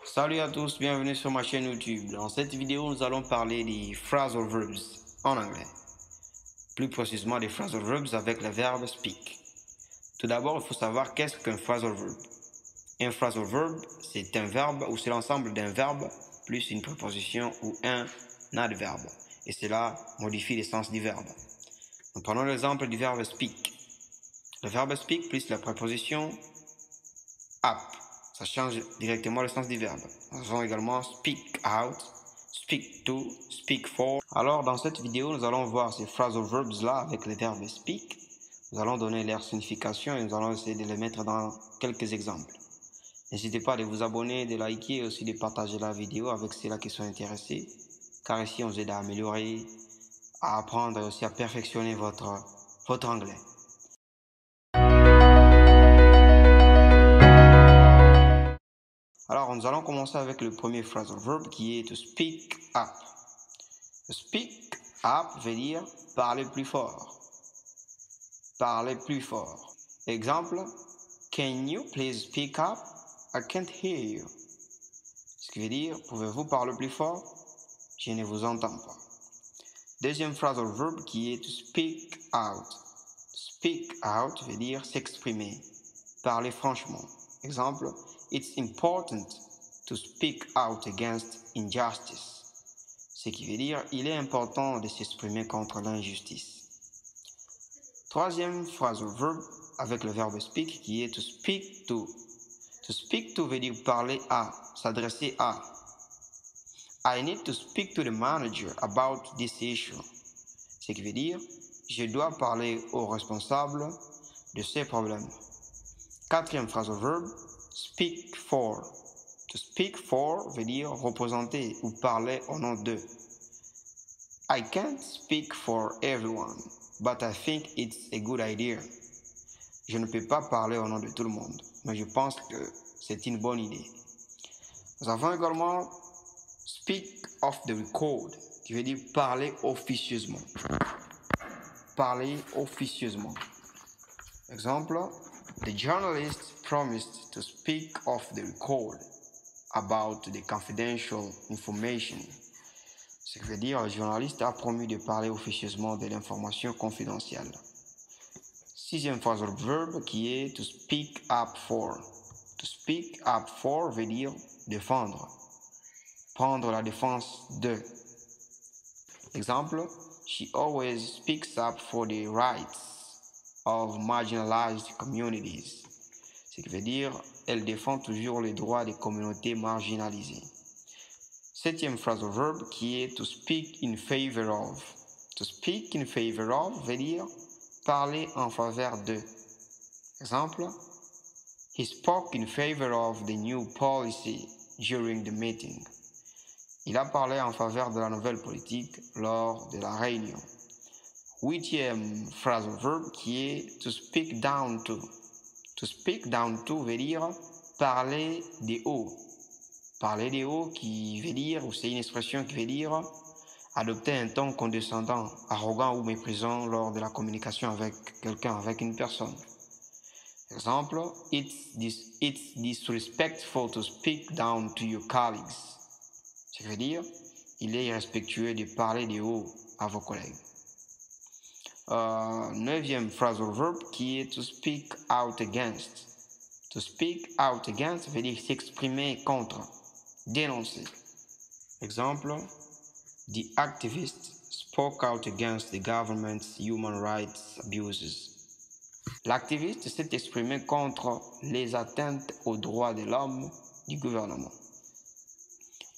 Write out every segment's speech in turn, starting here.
Salut à tous, bienvenue sur ma chaîne YouTube. Dans cette vidéo, nous allons parler des phrasal verbs en anglais. Plus précisément des phrasal verbs avec le verbe speak. Tout d'abord, il faut savoir qu'est-ce qu'un phrasal verb. Un phrasal verb, c'est un verbe ou c'est l'ensemble d'un verbe plus une préposition ou un adverbe. Et cela modifie le sens du verbe. Nous prenons l'exemple du verbe speak. Le verbe speak plus la préposition up. Ça change directement le sens du verbe. Nous avons également speak out, speak to, speak for. Alors dans cette vidéo, nous allons voir ces phrasal verbs là avec le verbe speak. Nous allons donner leur signification et nous allons essayer de les mettre dans quelques exemples. N'hésitez pas de vous abonner, de liker et aussi de partager la vidéo avec ceux-là qui sont intéressés. Car ici, on vous aide à améliorer, à apprendre et aussi à perfectionner votre anglais. Alors, nous allons commencer avec le premier phrasal verb qui est to speak up. Speak up veut dire parler plus fort. Parler plus fort. Exemple, can you please speak up? I can't hear you. Ce qui veut dire, pouvez-vous parler plus fort? Je ne vous entends pas. Deuxième phrasal verb qui est to speak out. Speak out veut dire s'exprimer, parler franchement. Exemple, it's important to speak out against injustice. Ce qui veut dire, il est important de s'exprimer contre l'injustice. Troisième phrasal verb avec le verbe speak qui est to speak to. To speak to veut dire parler à, s'adresser à. I need to speak to the manager about this issue. Ce qui veut dire, je dois parler au responsable de ces problèmes. Quatrième phrasal verb, speak for. To speak for veut dire représenter ou parler au nom d'eux. I can't speak for everyone, but I think it's a good idea. Je ne peux pas parler au nom de tout le monde, mais je pense que c'est une bonne idée. Nous avons également speak off the record, qui veut dire parler officieusement. Parler officieusement. Exemple, the journalist promised to speak off the record about the confidential information. Ce qui veut dire, le journaliste a promis de parler officieusement de l'information confidentielle. Sixième phrasal verb qui est to speak up for. To speak up for veut dire défendre. Prendre la défense de. Exemple, she always speaks up for the rights of marginalized communities. Ce qui veut dire, elle défend toujours les droits des communautés marginalisées. Septième phrasal verb qui est to speak in favor of. To speak in favor of veut dire parler en faveur de. Exemple, he spoke in favor of the new policy during the meeting. Il a parlé en faveur de la nouvelle politique lors de la réunion. Huitième phrasal verb qui est to speak down to. To speak down to veut dire parler des hauts. Parler des hauts qui veut dire, ou c'est une expression qui veut dire adopter un ton condescendant, arrogant ou méprisant lors de la communication avec quelqu'un, avec une personne. Exemple, it's disrespectful to speak down to your colleagues. Ce qui veut dire, il est irrespectueux de parler des hauts à vos collègues. Neuvième phrasal verb qui est to speak out against. To speak out against veut dire s'exprimer contre, dénoncer. Exemple, the activist spoke out against the government's human rights abuses. L'activiste s'est exprimé contre les atteintes aux droits de l'homme du gouvernement.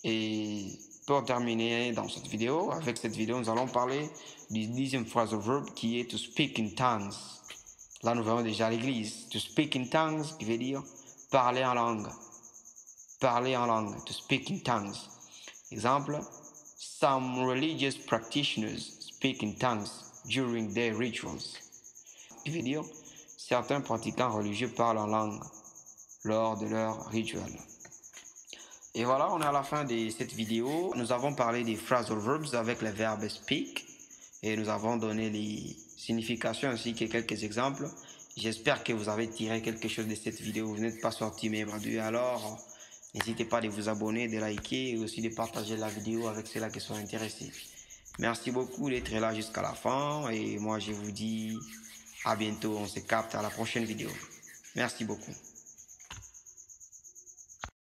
Et pour terminer dans cette vidéo, avec cette vidéo, nous allons parler du dixième phrasal verb qui est to speak in tongues. Là, nous verrons déjà l'église. To speak in tongues, qui veut dire parler en langue. Parler en langue. To speak in tongues. Exemple, some religious practitioners speak in tongues during their rituals. Qui veut dire certains pratiquants religieux parlent en langue lors de leurs rituels. Et voilà, on est à la fin de cette vidéo. Nous avons parlé des phrasal verbs avec le verbe speak et nous avons donné les significations ainsi que quelques exemples. J'espère que vous avez tiré quelque chose de cette vidéo. Vous n'êtes pas sorti mébradu, alors N'hésitez pas de vous abonner, de liker et aussi de partager la vidéo avec ceux-là qui sont intéressés. Merci beaucoup d'être là jusqu'à la fin et moi je vous dis à bientôt. On se capte à la prochaine vidéo. Merci beaucoup.